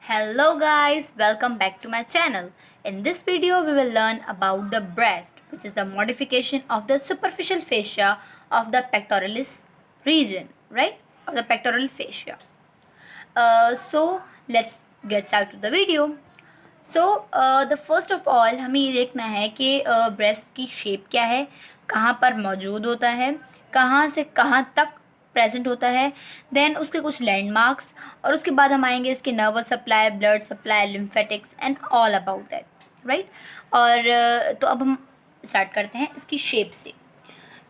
Hello guys, welcome back to my channel. In this video we will learn about the breast, which is the modification of the superficial fascia of the pectoralis region, right? Or the pectoral fascia. So let's get started to the video. The first of all हमें ये देखना है कि breast की shape क्या है, कहाँ पर मौजूद होता है, कहाँ से कहाँ तक प्रेजेंट होता है, देन उसके कुछ लैंडमार्क्स, और उसके बाद हम आएंगे इसके nervous supply, blood supply, lymphatics and all about that, right. और तो अब हम स्टार्ट करते हैं इसकी शेप से।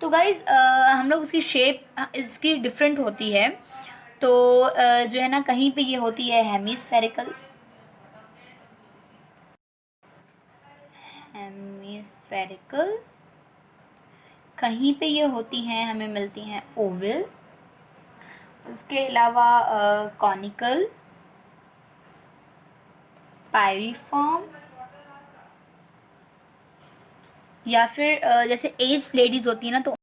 तो गाइज हम लोग इसकी शेप इसकी डिफरेंट होती है। तो जो है ना, कहीं पे ये होती है हेमिस्फेरिकल, हेमिस्फेरिकल, कहीं पे ये होती हैं, हमें मिलती हैं ओवल, उसके अलावा कॉनिकल, पायरिफॉर्म, या फिर जैसे एज लेडीज होती है ना, तो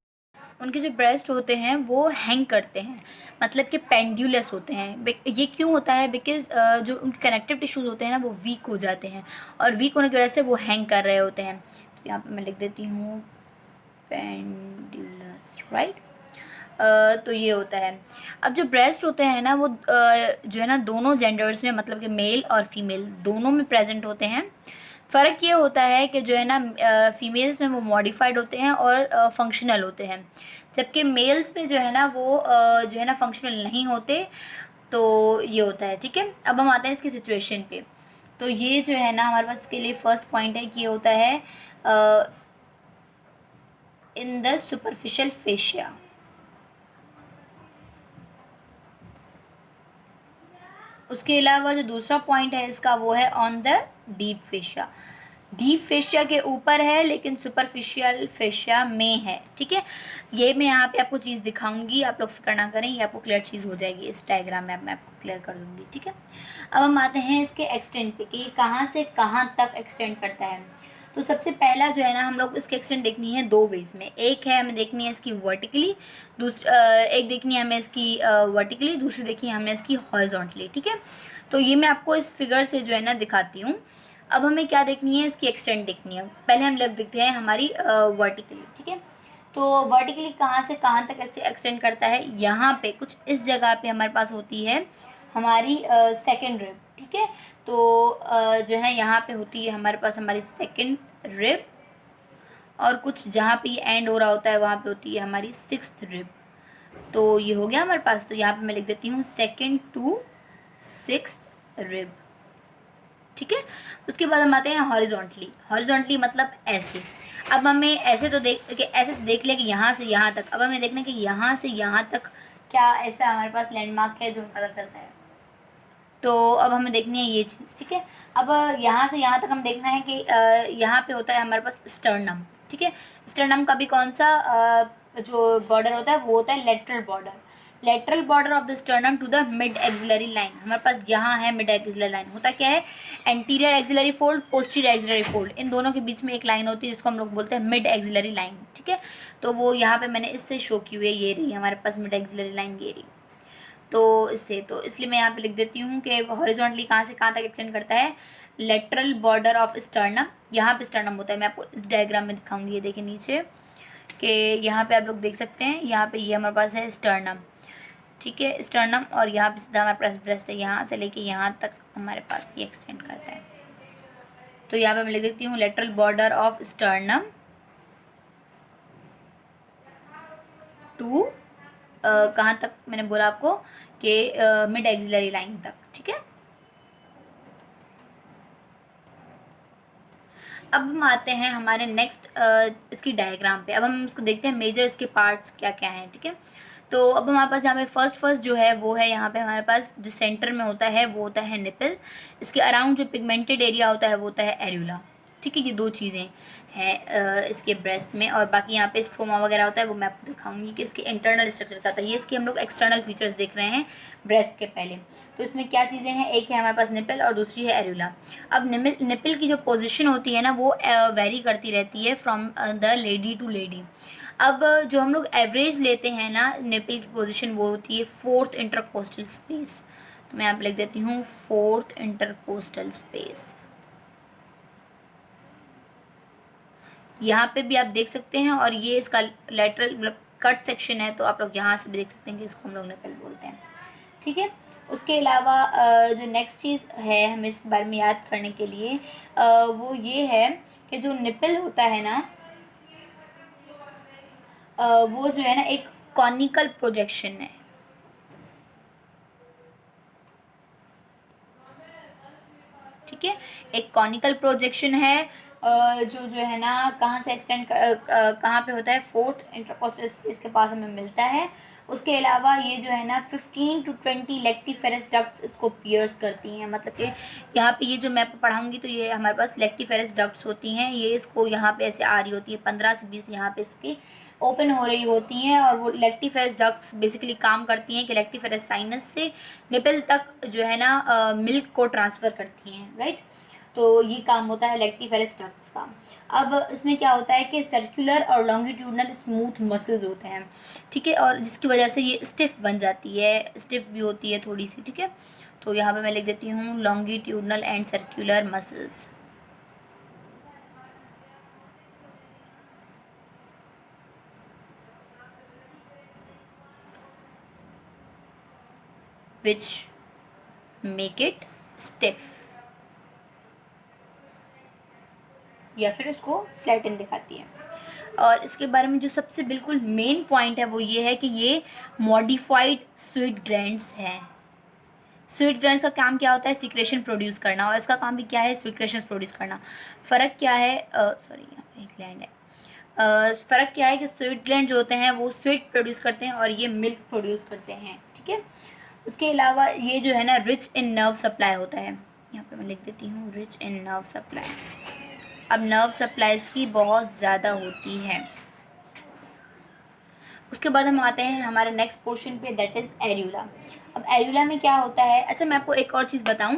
उनके जो ब्रेस्ट होते हैं वो हैंग करते हैं, मतलब कि पेंडुलस होते हैं। ये क्यों होता है? बिकॉज जो उनके कनेक्टिव टिश्यूज होते हैं ना वो वीक हो जाते हैं, और वीक होने की वजह से वो हैंग कर रहे होते हैं। तो यहाँ पे मैं लिख देती हूँ पेंडुलस, राइट। तो ये होता है। अब जो ब्रेस्ट होते हैं ना वो जो है ना दोनों जेंडर्स में, मतलब कि मेल और फीमेल दोनों में प्रेजेंट होते हैं। फ़र्क ये होता है कि जो है ना फीमेल्स में वो मॉडिफाइड होते हैं और फंक्शनल होते हैं, जबकि मेल्स में जो है ना वो जो है ना फंक्शनल नहीं होते। तो ये होता है, ठीक है। अब हम आते हैं इसकी सिचुएशन पे। तो ये जो है ना हमारे पास इसके लिए फर्स्ट पॉइंट है कि ये होता है इन द सुपरफिशियल फेशिया। उसके अलावा जो दूसरा पॉइंट है इसका वो है on the deep fascia. Deep fascia के ऊपर है लेकिन सुपरफिशियल फेशिया में है, ठीक है। ये मैं यहाँ पे आपको चीज़ दिखाऊंगी, आप लोग फिक्र ना करें, ये आपको क्लियर चीज़ हो जाएगी इस डायग्राम में, अब मैं आपको क्लियर कर दूंगी, ठीक है। अब हम आते हैं इसके एक्सटेंड पे कि ये कहाँ से कहाँ तक एक्सटेंड करता है। तो सबसे पहला जो है ना, हम लोग इसकी एक्सटेंड देखनी है दो वेज में। एक है हमें देखनी है इसकी वर्टिकली, एक देखनी है हमें इसकी वर्टिकली, दूसरी देखनी है हमें इसकी हॉरिजॉन्टली, ठीक है। तो ये मैं आपको इस फिगर से जो है ना दिखाती हूँ। अब हमें क्या देखनी है, इसकी एक्सटेंड देखनी है। पहले हम लोग देखते हैं हमारी वर्टिकली, ठीक है। तो वर्टिकली कहाँ से कहाँ तक एक्सटेंड करता है, यहाँ पे कुछ इस जगह पे हमारे पास होती है हमारी सेकेंड रिब, ठीक है। तो जो है यहाँ पे होती है हमारे पास हमारी सेकेंड रिब, और कुछ जहाँ पे ये एंड हो रहा होता है वहाँ पे होती है हमारी सिक्स्थ रिब। तो ये हो गया हमारे पास। तो यहाँ पे मैं लिख देती हूँ सेकेंड टू सिक्स्थ रिब, ठीक है। उसके बाद हम आते हैं हॉरिजॉन्टली। हॉरिजॉन्टली मतलब ऐसे। अब हमें ऐसे तो देख कि ऐसे देख ले कि यहाँ से यहाँ तक। अब हमें देखना है कि यहाँ से यहाँ तक क्या ऐसा हमारे पास लैंडमार्क है जो पता चलता है। तो अब हमें देखनी है ये चीज़, ठीक है। अब यहाँ से यहाँ तक हम देखना है कि यहाँ पे होता है हमारे पास स्टर्नम, ठीक है। स्टर्नम का भी कौन सा जो बॉर्डर होता है वो होता है lateral border. Lateral border of the sternum to the mid axillary line, हमारे पास यहाँ है मिड एक्सिलरी लाइन। होता क्या है, anterior axillary fold, posterior axillary fold, इन दोनों के बीच में एक लाइन होती है जिसको हम लोग बोलते हैं मिड एक्सिलरी लाइन, ठीक है। तो वो यहाँ पे मैंने इससे शो की हुई है, ये रही हमारे पास मिड एक्सिलरी लाइन, ये रही। तो इससे तो इसलिए मैं यहाँ पे लिख देती हूँ कि हॉरिजॉन्टली कहाँ से कहाँ तक एक्सटेंड करता है, लेटरल बॉर्डर ऑफ स्टर्नम। यहाँ पे स्टर्नम होता है, मैं आपको इस डायग्राम में दिखाऊंगी। ये देखिए नीचे कि यहाँ पे आप लोग देख सकते हैं, यहाँ पे ये हमारे पास है स्टर्नम, ठीक है, स्टर्नम। और यहाँ पे सीधा हमारे पास ब्रेस्ट है, यहाँ से लेके यहाँ तक हमारे पास ये एक्सटेंड करता है। तो यहाँ पे मैं लिख देती हूँ lateral border of sternum to कहाँ तक मैंने बोला आपको कि मिड एक्सिलरी लाइन तक, ठीक है। अब हम आते हैं हमारे नेक्स्ट इसकी डायग्राम पे। अब हम इसको देखते हैं मेजर इसके पार्ट्स क्या क्या हैं, ठीक है। तो अब हमारे पास यहाँ पे फर्स्ट जो है वो है, यहाँ पे हमारे पास जो सेंटर में होता है वो होता है निपल। इसके अराउंड जो पिगमेंटेड एरिया होता है वो होता है एरुला, ठीक है। ये दो चीज़ें हैं इसके ब्रेस्ट में। और बाकी यहाँ पे स्ट्रोमा वगैरह होता है, वो मैं आपको दिखाऊंगी कि इसके इंटरनल स्ट्रक्चर क्या होता है। ये इसके हम लोग एक्सटर्नल फीचर्स देख रहे हैं ब्रेस्ट के पहले। तो इसमें क्या चीज़ें हैं, एक है हमारे पास निपल और दूसरी है एरुला। अब निपल की जो पोजीशन होती है ना वो वेरी करती रहती है from the lady to lady. अब जो हम लोग एवरेज लेते हैं ना निपल की पोजीशन, वो होती है फोर्थ इंटरकोस्टल स्पेस। तो मैं यहाँ पे लिख देती हूँ फोर्थ इंटरकोस्टल स्पेस। यहाँ पे भी आप देख सकते हैं, और ये इसका लेटरल मतलब कट सेक्शन है, तो आप लोग यहाँ से भी देख सकते हैं कि इसको हम लोग निपल बोलते हैं। ठीक है। उसके अलावा जो नेक्स्ट चीज़ है हमें इसके बारे में याद करने के लिए वो ये है कि जो निपल होता है ना वो जो है ना एक कॉनिकल प्रोजेक्शन है। ठीक है, एक कॉनिकल प्रोजेक्शन है जो है ना कहाँ से एक्सटेंड कहाँ पे होता है, फोर्थ इंटरकोस्टल स्पेस के पास हमें मिलता है। उसके अलावा ये जो है ना 15 to 20 लेक्टिफेरस डक्ट्स इसको पियर्स करती हैं। मतलब कि यहाँ पे ये जो मैं पढ़ाऊंगी तो ये हमारे पास लेक्टिफेरस डक्ट्स होती हैं, ये इसको यहाँ पे ऐसे आ रही होती है, 15 से 20 यहाँ पे इसकी ओपन हो रही होती हैं। और वो लेक्टिफेरस डक्ट्स बेसिकली काम करती हैं कि लेक्टिफेरस साइनस से निपल तक जो है ना मिल्क को ट्रांसफ़र करती हैं, राइट। तो ये काम होता है लेक्टिफेरस डक्ट्स का। अब इसमें क्या होता है कि सर्कुलर और लॉन्गिट्यूडनल स्मूथ मसल्स होते हैं, ठीक है, और जिसकी वजह से ये स्टिफ बन जाती है, स्टिफ भी होती है थोड़ी सी। ठीक है, तो यहाँ पे मैं लिख देती हूँ longitudinal and circular muscles. which make it stiff, या फिर उसको फ्लैटन दिखाती है। और इसके बारे में जो सबसे बिल्कुल मेन पॉइंट है वो ये है कि ये मॉडिफाइड स्वीट ग्लैंड्स हैं। स्वीट ग्लैंड्स का काम क्या होता है, सिक्रेशन प्रोड्यूस करना, और इसका काम भी क्या है, सिक्रेशन प्रोड्यूस करना। फ़र्क क्या है, सॉरी यहाँ पे एक ग्लैंड है। फ़र्क क्या है कि स्वीट ग्लैंड जो होते हैं वो स्वीट प्रोड्यूस करते हैं और ये मिल्क प्रोड्यूस करते हैं। ठीक है, उसके अलावा ये जो है ना रिच इन नर्व सप्लाई होता है। यहाँ पे मैं लिख देती हूँ रिच इन नर्व सप्लाई। अब नर्व सप्लाईज की बहुत ज़्यादा होती है। उसके बाद हम आते हैं हमारे नेक्स्ट पोर्शन पे, दैट इज़ एरियोला। अब एरियोला में क्या होता है, अच्छा मैं आपको एक और चीज़ बताऊं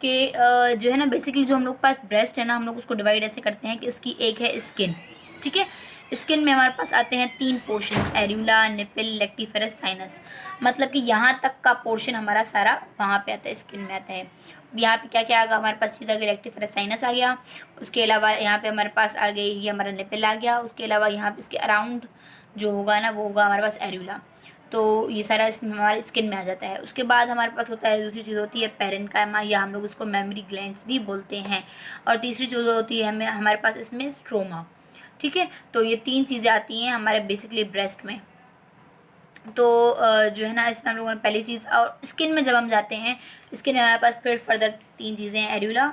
कि जो है ना बेसिकली जो हम लोग पास ब्रेस्ट है ना, हम लोग उसको डिवाइड ऐसे करते हैं कि उसकी एक है स्किन। ठीक है, स्किन में हमारे पास आते हैं 3 portion, areola, nipple, lactiferous, sinus. मतलब कि यहाँ तक का पोर्शन हमारा सारा वहाँ पे आता है, स्किन में आता है। यहाँ पे क्या क्या आ गया हमारे पास, सीधा लेक्टिफेरस साइनस आ गया। उसके अलावा यहाँ पे हमारे पास आ गई ये हमारा निपल आ गया। उसके अलावा यहाँ पे इसके अराउंड जो होगा ना वो होगा हमारे पास एरियोला। तो ये सारा हमारे स्किन में आ जाता है। उसके बाद हमारे पास होता है, दूसरी चीज़ होती है पेरेन्काइमा, या हम लोग उसको मेमोरी ग्लैंड्स भी बोलते हैं। और तीसरी चीज़ होती है हमें हमारे पास इसमें स्ट्रोमा। ठीक है, तो ये 3 चीज़ें आती हैं हमारे बेसिकली ब्रेस्ट में। तो जो है ना इसमें हम लोगों ने पहली चीज़, और स्किन में जब हम जाते हैं, स्किन में हमारे पास फिर फर्दर 3 चीज़ें हैं, एरियोला,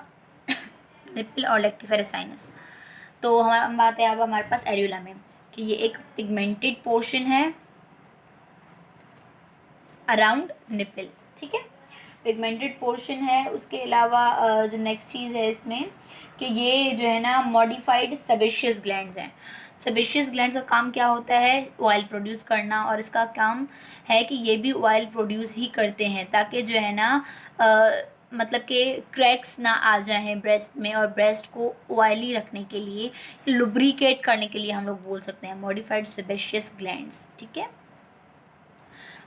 निपल और लेक्टिफेरस साइनस। तो हम बात है अब हमारे पास एरियोला में कि ये एक पिगमेंटेड पोर्शन है अराउंड निपल। ठीक है, पिगमेंटेड पोर्शन है। उसके अलावा जो नेक्स्ट चीज़ है इसमें कि ये जो है ना मॉडिफाइड सेबेशियस ग्लैंड्स हैं। सेबेशियस ग्लैंड्स का काम क्या होता है, ऑयल प्रोड्यूस करना, और इसका काम है कि ये भी ऑयल प्रोड्यूस ही करते हैं ताकि जो है ना मतलब कि क्रैक्स ना आ जाएं ब्रेस्ट में, और ब्रेस्ट को ऑयली रखने के लिए, लुब्रिकेट करने के लिए हम लोग बोल सकते हैं मॉडिफाइड सेबेशियस ग्लैंड्स। ठीक है,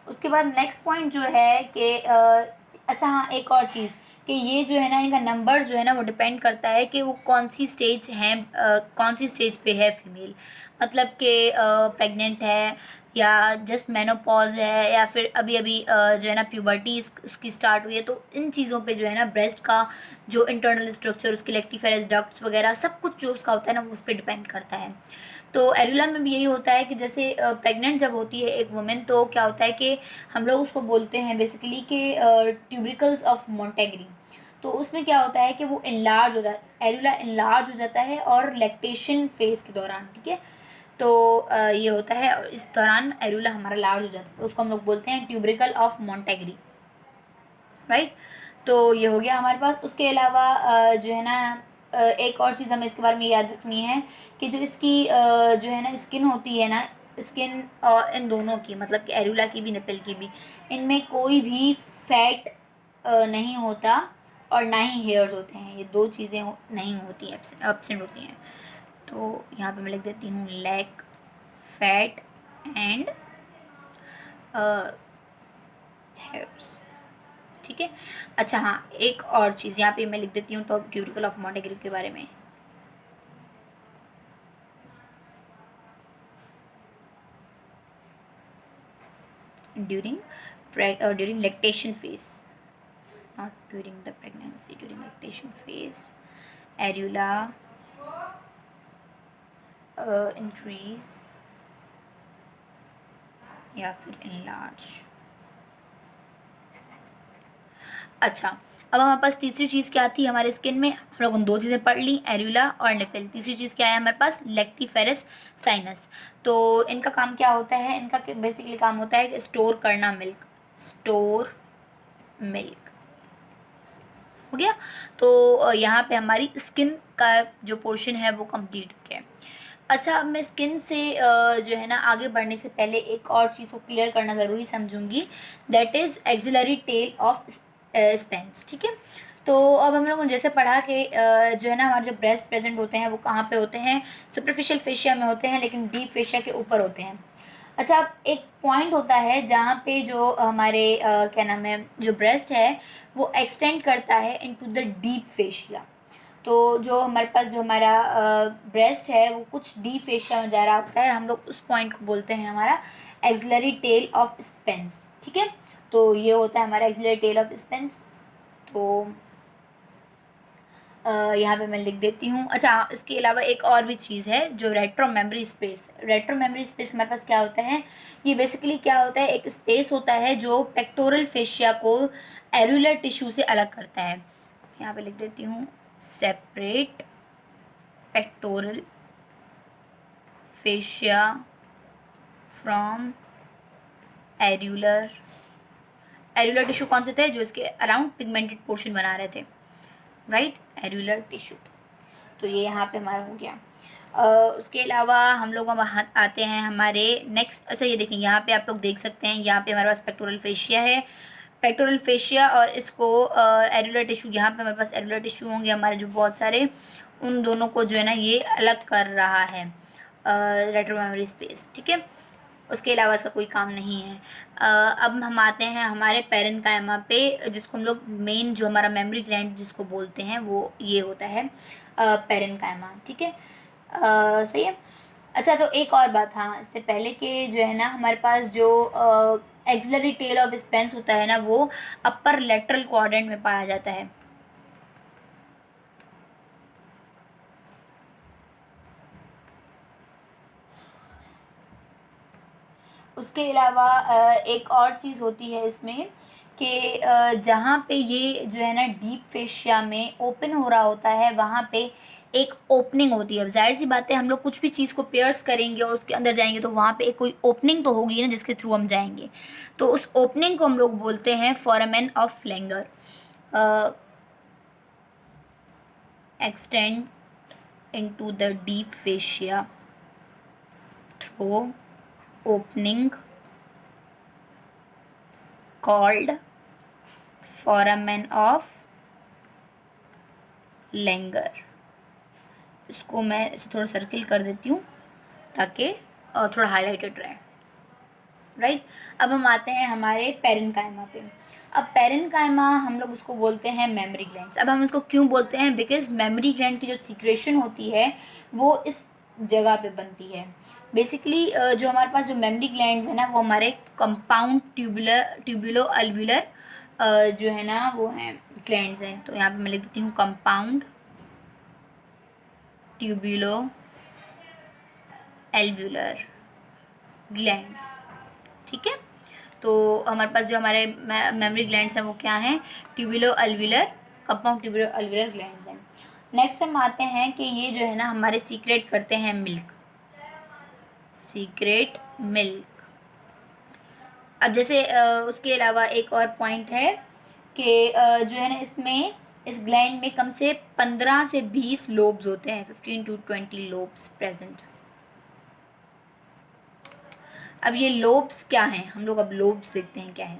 उसके बाद नेक्स्ट पॉइंट जो है कि अच्छा हाँ एक और चीज़ कि ये जो है ना इनका नंबर जो है ना वो डिपेंड करता है कि वो कौन सी स्टेज है, कौन सी स्टेज पे है फीमेल। मतलब कि प्रेग्नेंट है, या जस्ट मेनोपॉज है, या फिर अभी अभी जो है ना प्यूबर्टी उसकी स्टार्ट हुई है। तो इन चीज़ों पे जो है ना ब्रेस्ट का जो इंटरनल स्ट्रक्चर, उसके लेक्टिफेरस डक्ट्स वगैरह सब कुछ जो उसका होता है ना वो उस पर डिपेंड करता है। तो एरियोला में भी यही होता है कि जैसे प्रेग्नेंट जब होती है एक वुमेन, तो क्या होता है कि हम लोग उसको बोलते हैं बेसिकली कि ट्यूब्रिकल्स ऑफ मोंटेगरी। तो उसमें क्या होता है कि वो इनलार्ज हो जाता है, एरियोला इनलार्ज हो जाता है और लैक्टेशन फेज के दौरान। ठीक है, तो ये होता है, और इस दौरान एरियोला हमारा लार्ज हो जाता है, तो उसको हम लोग बोलते हैं ट्यूब्रिकल ऑफ मोंटेगरी, राइट। तो ये हो गया हमारे पास। उसके अलावा जो है ना एक और चीज़ हमें इसके बारे में याद रखनी है कि जो इसकी जो है ना स्किन होती है ना, स्किन इन दोनों की, मतलब कि एरियोला की भी निपल की भी, इनमें कोई भी फैट नहीं होता और ना ही हेयर्स होते हैं। ये 2 चीज़ें नहीं होती, एब्सेंट होती हैं। तो यहाँ पे मैं लिख देती हूँ लैक फैट एंड हेयर्स। ठीक है। अच्छा हाँ, एक और चीज़ यहाँ पे मैं लिख देती हूँ तो ट्यूबरिकल ऑफ मोंटेग्रे के बारे में। During lactation phase, not during the pregnancy, during lactation phase, areola increase या फिर enlarge। अच्छा, अब हमारे पास तीसरी चीज़ क्या थी हमारे स्किन में, हम लोगों ने दो चीज़ें पढ़ ली, एरियोला और निपल। तीसरी चीज़ क्या है हमारे पास, लेक्टिफेरस साइनस। तो इनका काम क्या होता है, इनका बेसिकली काम होता है कि स्टोर करना मिल्क, स्टोर मिल्क। हो गया। तो यहाँ पे हमारी स्किन का जो पोर्शन है वो कंप्लीट हो गया। अच्छा, अब मैं स्किन से जो है ना आगे बढ़ने से पहले एक और चीज़ को क्लियर करना ज़रूरी समझूंगी, that is axillary tail of Spence. ठीक है। तो अब हम लोगों ने जैसे पढ़ा कि जो है ना हमारे जो ब्रेस्ट प्रेजेंट होते हैं वो कहाँ पे होते हैं, सुपरफिशियल फेशिया में होते हैं, लेकिन डीप फेशिया के ऊपर होते हैं। अच्छा, अब एक पॉइंट होता है जहाँ पे जो हमारे क्या नाम है, जो ब्रेस्ट है वो एक्सटेंड करता है इनटू द डीप फेशिया। तो जो हमारे पास जो हमारा ब्रेस्ट है वो कुछ डीप फेशिया में जा रहा होता है, हम लोग उस पॉइंट को बोलते हैं हमारा एक्सिलरी टेल ऑफ स्पेंस। ठीक है। तो ये होता है हमारा एक्सिलरी टेल ऑफ स्पेंस। तो यहाँ पे मैं लिख देती हूँ। अच्छा, इसके अलावा एक और भी चीज़ है जो retro memory space. Retro memory space हमारे पास क्या होता है, ये बेसिकली क्या होता है, एक स्पेस होता है जो पेक्टोरल फेशिया को एरुलर टिश्यू से अलग करता है। यहाँ पे लिख देती हूँ, separate pectoral fascia from areolar. Areolar tissue कौन से थे, जो इसके अराउंड पिगमेंटेड पोर्शन बना रहे थे, राइट, एरुलर टिश्यू। तो ये यहाँ पे हमारा हो गया। उसके अलावा हम लोग वहाँ आते हैं हमारे नेक्स्ट। अच्छा, ये देखें यहाँ पे आप लोग देख सकते हैं, यहाँ पे हमारे पास पेक्टोरल फेशिया है, पेक्टोरल फेशिया और इसको एरुलर टिश्यू, यहाँ पे हमारे पास एरुलर टिश्यू होंगे हमारे जो बहुत सारे, उन दोनों को जो है ना ये अलग कर रहा है रेट्रो मेमोरी स्पेस। ठीक है। उसके अलावा इसका कोई काम नहीं है। अब हम आते हैं हमारे पेरेन्काइमा पे, जिसको हम लोग मेन जो हमारा मेमोरी ग्लैंड जिसको बोलते हैं वो ये होता है पेरेन्काइमा। ठीक है। सही है। अच्छा, तो एक और बात, हाँ, इससे पहले के जो है ना हमारे पास जो एक्सिलरी टेल ऑफ स्पेंस होता है ना वो अपर लेटरल क्वाड्रेंट में पाया जाता है। उसके अलावा एक और चीज़ होती है इसमें कि जहाँ पे ये जो है ना डीप फेशिया में ओपन हो रहा होता है वहाँ पे एक ओपनिंग होती है। अब जाहिर सी बात है, हम लोग कुछ भी चीज़ को पियर्स करेंगे और उसके अंदर जाएंगे तो वहाँ पे एक कोई ओपनिंग तो होगी ना जिसके थ्रू हम जाएंगे। तो उस ओपनिंग को हम लोग बोलते हैं foramen of लेंगर। Extend into the deep fascia through opening called foramen of लेंगर। इसको मैं इसे थोड़ा सर्किल कर देती हूँ ताकि थोड़ा हाईलाइटेड रहे, राइट। अब हम आते हैं हमारे पेरेन्काइमा पे। अब पेरेन्काइमा हम लोग उसको बोलते हैं मेमोरी ग्लैंड्स। अब हम इसको क्यों बोलते हैं, बिकॉज मेमोरी ग्लैंड की जो सीक्रेशन होती है वो इस जगह पे बनती है। बेसिकली जो हमारे पास जो मेमोरी ग्लैंड्स है ना वो हमारे कंपाउंड ट्यूबुलो अल्व्यूलर जो है ना वो हैं ग्लैंड्स हैं। तो यहाँ पे मैं लिख देती हूँ कंपाउंड ट्यूबुलो एल्व्यूलर ग्लैंड्स। ठीक है। तो हमारे पास जो हमारे मेमोरी ग्लैंड्स हैं वो क्या हैं, ट्यूबुलो अल्व्यूलर, कंपाउंड ट्यूबुलो अल्व्यूलर ग्लैंड्स हैं। नेक्स्ट हम आते हैं कि ये जो है ना हमारे सीक्रेट करते हैं मिल्क, सीक्रेट मिल्क। अब जैसे उसके अलावा एक और पॉइंट है कि जो है ना इसमें इस ग्लैंड में कम से 15 से 20 लोब्स होते हैं, 15 to 20 लोब्स प्रेजेंट। अब ये लोब्स क्या हैं, हम लोग अब लोब्स देखते हैं क्या है।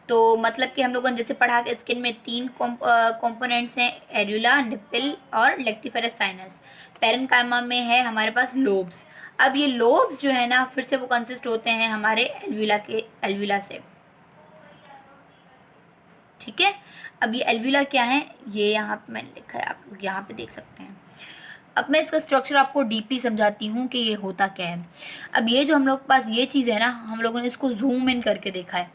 तो मतलब कि हम लोगों ने जैसे पढ़ा कि स्किन में 3 कंपोनेंट्स हैं, एरुला, निप्पल और लेक्टिफेरस साइनस। पेरेन्काइमा में है हमारे पास लोब्स। अब ये लोब्स जो है ना फिर से वो कंसिस्ट होते हैं हमारे एल्व्यूला से। ठीक है। अब ये एल्विला क्या है, ये यहाँ पे मैंने लिखा है, आप लोग यहाँ पे देख सकते हैं। अब मैं इसका स्ट्रक्चर आपको डीपली समझाती हूँ कि ये होता क्या है। अब ये जो हम लोग के पास ये चीज़ है ना, हम लोगों ने इसको जूम इन करके देखा है,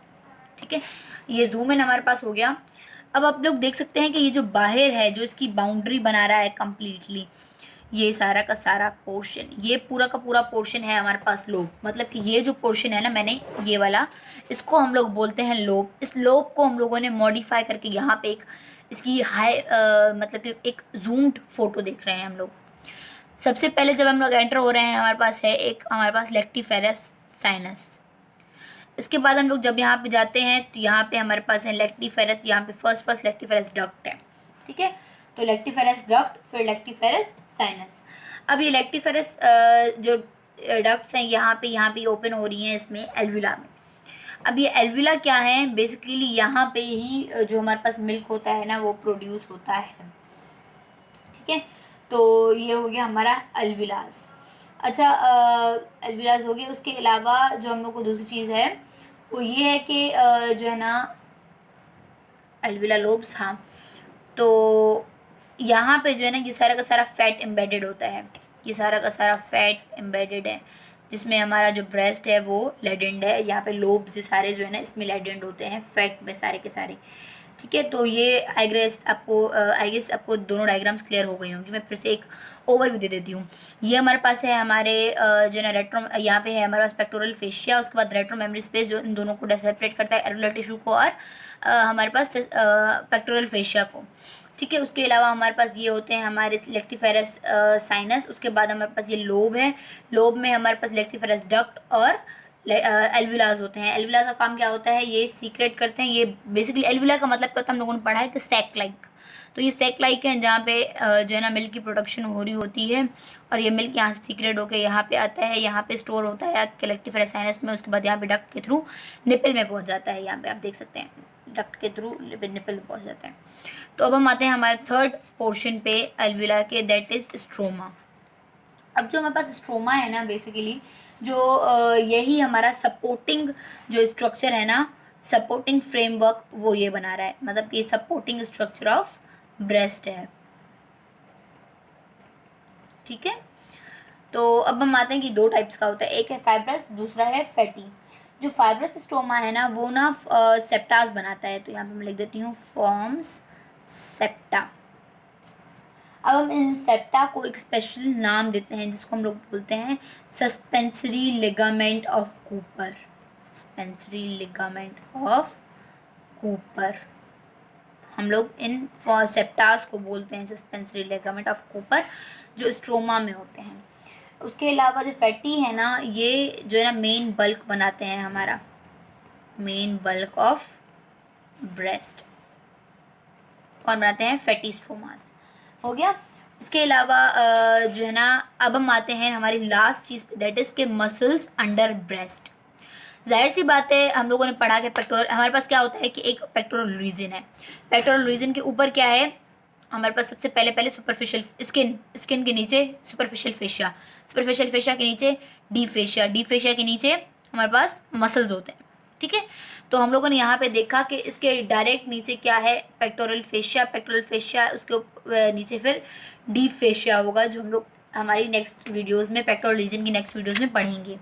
ठीक है। ये जूम इन हमारे पास हो गया। अब आप लोग देख सकते हैं कि ये जो बाहर है, जो इसकी बाउंड्री बना रहा है कम्प्लीटली, ये सारा का सारा पोर्शन, ये पूरा का पूरा पोर्शन है हमारे पास लोब। मतलब कि ये जो पोर्शन है ना, मैंने ये वाला, इसको हम लोग बोलते हैं लोब। इस लोब को हम लोगों ने मॉडिफाई करके यहाँ पे एक इसकी हाई मतलब कि एक जूम्ड फोटो देख रहे हैं हम लोग। सबसे पहले जब हम लोग एंटर हो रहे हैं, हमारे पास है एक, हमारे पास लेक्टिफेरस साइनस। इसके बाद हम लोग जब यहाँ पे जाते हैं तो यहाँ पे हमारे पास है लेक्टिफेरस, यहाँ पे फर्स्ट लेक्टिफेरस डक्ट है, ठीक है। तो लेक्टिफेरस डक्ट, फिर लेक्टिफेरस साइनस। अब ये लेक्टिफेरस जो डक्ट्स हैं यहाँ पे ओपन हो रही हैं इसमें एल्विला में। अब ये एल्विला क्या है, बेसिकली यहाँ पे ही जो हमारे पास मिल्क होता है ना, वो प्रोड्यूस होता है, ठीक है। तो ये हो गया हमारा एल्विलास। अच्छा, एल्विलास हो गया। उसके अलावा जो हम लोग को दूसरी चीज़ है वो ये है कि जो है ना एल्विला लोब्स, हाँ, तो यहाँ पे जो है ना ये सारा का सारा फैट एम्बेडेड होता है। ये सारा का सारा फैट एम्बेडेड है, जिसमें हमारा जो ब्रेस्ट है वो लेडेंड है। यहाँ पे लोब्स सारे जो है ना इसमें लेडेंड होते हैं फैट में सारे के सारे, ठीक है। तो ये आई गेस आपको दोनों डायग्राम्स क्लियर हो गई होंगी। मैं फिर से एक ओवरव्यू दे देती हूँ। ये हमारे पास है हमारे जो है ना रेट्रो, यहाँ पे है हमारे पास पेक्टोरल फेशिया, उसके बाद रेट्रो मेमोरी स्पेस जो इन दोनों को सेपरेट करता है, एल्वियुलर टिश्यू को और हमारे पास पेक्टोरल फेशिया को, ठीक है। उसके अलावा हमारे पास ये होते हैं हमारे लेक्टिफेरस साइनस। उसके बाद हमारे पास ये लोब है, लोब में हमारे पास लेक्टिफेरस डक्ट और एल्विलास होते हैं। एल्विला का काम क्या होता है, ये सीक्रेट करते हैं। ये बेसिकली एल्विला का मतलब क्या होता है, हम लोगों ने पढ़ा है कि सैक लाइक। तो ये सैक लाइक है जहाँ पे जो है ना मिल्क की प्रोडक्शन हो रही होती है, और ये मिल्क यहाँ से सीक्रेट होकर यहाँ पे आता है, यहाँ पे स्टोर होता है लेक्टिफेरस साइनस में। उसके बाद यहाँ पे डक्ट के थ्रू निपल में पहुँच जाता है। यहाँ पे आप देख सकते हैं डक्ट के थ्रू निपल में पहुँच जाता है। तो अब हम आते हैं हमारे थर्ड पोर्शन पे एल्विला के, दैट इज स्ट्रोमा। अब जो हमारे पास स्ट्रोमा है ना, बेसिकली जो यही हमारा सपोर्टिंग जो स्ट्रक्चर है ना, सपोर्टिंग फ्रेमवर्क वो ये बना रहा है। मतलब ये सपोर्टिंग स्ट्रक्चर ऑफ ब्रेस्ट है, ठीक है। तो अब हम आते हैं कि दो टाइप्स का होता है, एक है फाइब्रस, दूसरा है फैटी। जो फाइब्रस स्ट्रोमा है ना वो ना सेप्टास बनाता है। तो यहाँ पे मैं लिख देती हूँ फॉर्म्स सेप्टा। अब हम इन सेप्टा को एक स्पेशल नाम देते हैं जिसको हम लोग बोलते हैं suspensory ligament of Cooper. Suspensory ligament of Cooper, हम लोग इन सेप्टास को बोलते हैं सस्पेंसरी लिगामेंट ऑफ कूपर, जो स्ट्रोमा में होते हैं। उसके अलावा जो फैटी है ना, ये जो है ना मेन बल्क बनाते हैं, हमारा मेन बल्क ऑफ ब्रेस्ट कौन बनाते हैं, फैटी स्ट्रोमास, हो गया। इसके अलावा जो है ना अब हम आते हैं हमारी लास्ट चीज़ पे, दैट इज के मसल्स अंडर ब्रेस्ट। जाहिर सी बात है, हम लोगों ने पढ़ा कि पेक्टोरल, हमारे पास क्या होता है कि एक पेक्टोरल रीजन है। पेक्टोरल रीजन के ऊपर क्या है हमारे पास, सबसे पहले सुपरफिशियल स्किन, स्किन के नीचे सुपरफिशियल फेशिया, सुपरफिशियल फेशिया के नीचे डीप फेशिया, डीप फेशिया के नीचे हमारे पास मसल्स होते हैं, ठीक है। तो हम लोगों ने यहाँ पे देखा कि इसके डायरेक्ट नीचे क्या है, पेक्टोरल फेशिया, पेक्टोरल फेशिया उसके नीचे फिर डीप फेशिया होगा, जो हम लोग हमारी नेक्स्ट वीडियोस में, पेक्टोरल रीजन की नेक्स्ट वीडियोस में पढ़ेंगे।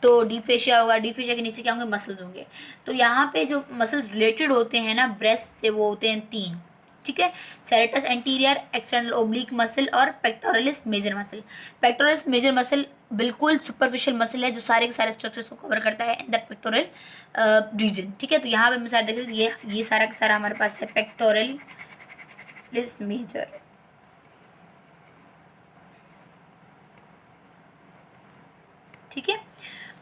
तो डीप फेशिया होगा, डीप फेशिया के नीचे क्या होंगे, मसल्स होंगे। तो यहाँ पे जो मसल्स रिलेटेड होते हैं ना ब्रेस्ट से, वो होते हैं तीन, ठीक है। Serratus anterior, external oblique muscle और pectoralis major muscle. Pectoralis major muscle बिल्कुल सुपरफिशियल मसल है जो सारे के सारे स्ट्रक्चर्स को कवर करता है इन द पेक्टोरल रीजन, ठीक है। तो यहाँ पे मैं सारे देख ये सारा का सारा हमारे पास है पेक्टोरलिस मेजर, ठीक है।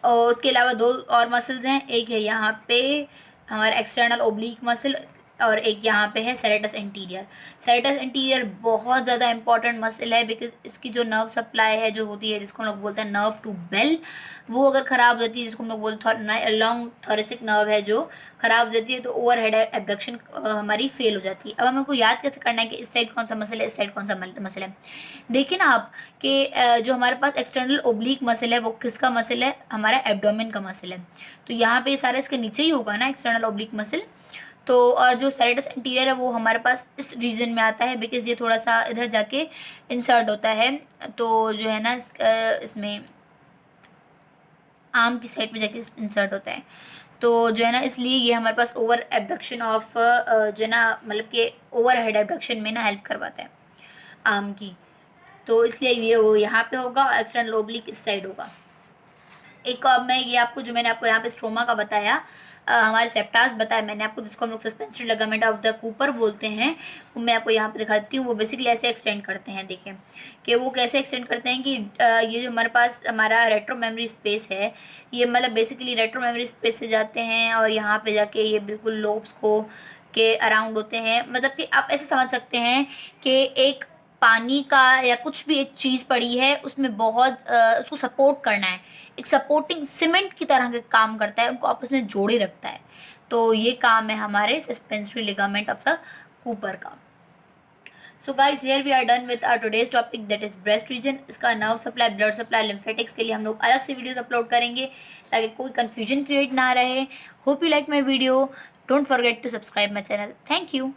और उसके अलावा दो और मसल्स हैं, एक है यहाँ पे हमारा एक्सटर्नल ओब्लिक मसल और एक यहाँ पे है सेरेटस एंटीरियर। सेरेटस एंटीरियर बहुत ज़्यादा इंपॉर्टेंट मसल है, बिकॉज इसकी जो नर्व सप्लाई है जो होती है, जिसको हम लोग बोलते हैं नर्व टू बेल, वो अगर ख़राब हो जाती है, जिसको हम लोग बोलते हैं लॉन्ग थोरेसिक नर्व है जो ख़राब हो जाती है, तो ओवर हेड एब्डक्शन हमारी फेल हो जाती है। अब हमको याद कैसे करना है कि इस साइड कौन सा मसल है, इस साइड कौन सा मसल है। देखिए ना आप कि जो हमारे पास एक्सटर्नल ओब्लिक मसल है वो किसका मसल है, हमारा एब्डोमेन का मसल है। तो यहाँ पे सारा इसके नीचे ही होगा ना एक्सटर्नल ओब्लिक मसल। तो और जो सेरेटस एंटीरियर है वो हमारे पास इस रीजन में आता है, बिकॉज ये थोड़ा सा इधर जाके इंसर्ट होता है, तो जो है ना इसमें आर्म की साइड पे जाके इंसर्ट होता है, तो जो है ना इसलिए ये हमारे पास ओवर एबडक्शन ऑफ जो है ना मतलब कि ओवर हेड एबडक्शन में ना हेल्प करवाता है आर्म की, तो इसलिए ये वो यहाँ पे होगा और एक्सटर्नल ओब्लिक इस साइड होगा। एक और मैं ये आपको जो मैंने आपको यहाँ पे स्ट्रोमा का बताया, हमारे सेप्टास बताया मैंने आपको, जिसको हम लोग suspension ligament of the Cooper बोलते हैं, वो मैं आपको यहाँ पे दिखाती हूँ। वो बेसिकली ऐसे एक्सटेंड करते हैं, देखें कि वो कैसे एक्सटेंड करते हैं कि ये जो हमारे पास हमारा रेट्रो मेमोरी स्पेस है, ये मतलब बेसिकली रेट्रो मेमोरी स्पेस से जाते हैं और यहाँ पे जाके ये बिल्कुल लोब्स को के अराउंड होते हैं। मतलब कि आप ऐसे समझ सकते हैं कि एक पानी का या कुछ भी एक चीज़ पड़ी है, उसमें बहुत उसको सपोर्ट करना है, एक सपोर्टिंग सीमेंट की तरह के काम करता है, उनको आपस में जोड़े रखता है। तो ये काम है हमारे suspensory ligament of the Cooper का। So guys here we are done with our today's topic, that is breast region. इसका nerve supply, blood supply, lymphatics के लिए हम लोग अलग से वीडियोस अपलोड करेंगे ताकि कोई कंफ्यूजन क्रिएट ना रहे। Hope you like my video, don't forget to subscribe my channel. Thank you.